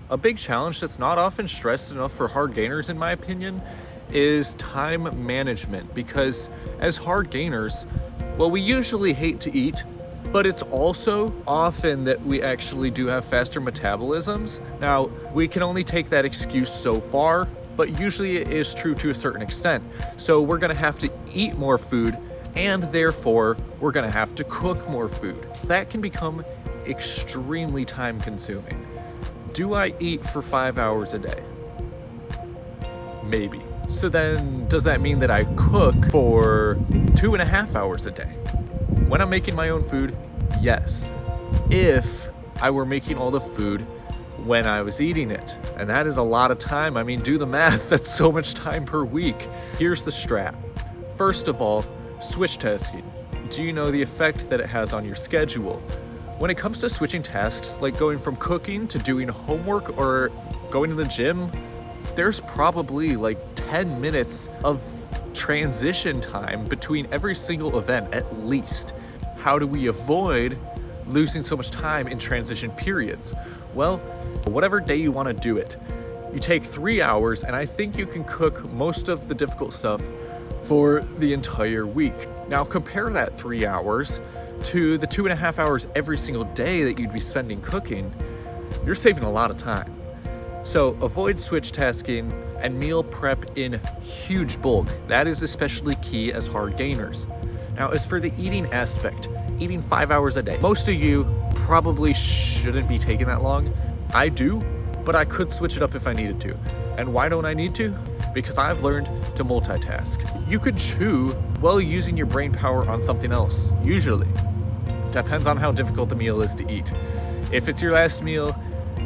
A big challenge that's not often stressed enough for hard gainers, in my opinion, is time management. Because as hard gainers, well, we usually hate to eat, but it's also often that we actually do have faster metabolisms. Now, we can only take that excuse so far, but usually it is true to a certain extent. So we're gonna have to eat more food, and therefore we're gonna have to cook more food. That can become extremely time consuming. Do I eat for 5 hours a day? Maybe. So then, does that mean that I cook for 2.5 hours a day? When I'm making my own food, yes. If I were making all the food when I was eating it, and that is a lot of time. I mean, do the math, that's so much time per week. Here's the strat. First of all, switch tasking. Do you know the effect that it has on your schedule? When it comes to switching tasks, like going from cooking to doing homework or going to the gym, there's probably like 10 minutes of transition time between every single event at least. How do we avoid losing so much time in transition periods? Well, whatever day you want to do it, you take 3 hours, and I think you can cook most of the difficult stuff for the entire week. Now compare that 3 hours to the 2.5 hours every single day that you'd be spending cooking. You're saving a lot of time. So avoid switch tasking and meal prep in huge bulk. That is especially key as hard gainers. Now, as for the eating aspect, eating 5 hours a day, most of you probably shouldn't be taking that long. I do, but I could switch it up if I needed to. And why don't I need to? Because I've learned to multitask. You could chew while using your brain power on something else, usually. Depends on how difficult the meal is to eat. If it's your last meal,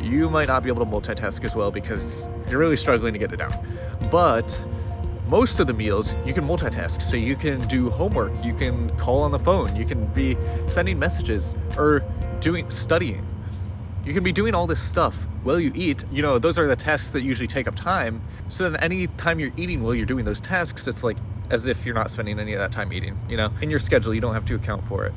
you might not be able to multitask as well because you're really struggling to get it down. But most of the meals you can multitask, so you can do homework, you can call on the phone, you can be sending messages or studying. You can be doing all this stuff while you eat. You know, those are the tasks that usually take up time. So then any time you're eating while you're doing those tasks, it's like as if you're not spending any of that time eating, you know? In your schedule, you don't have to account for it.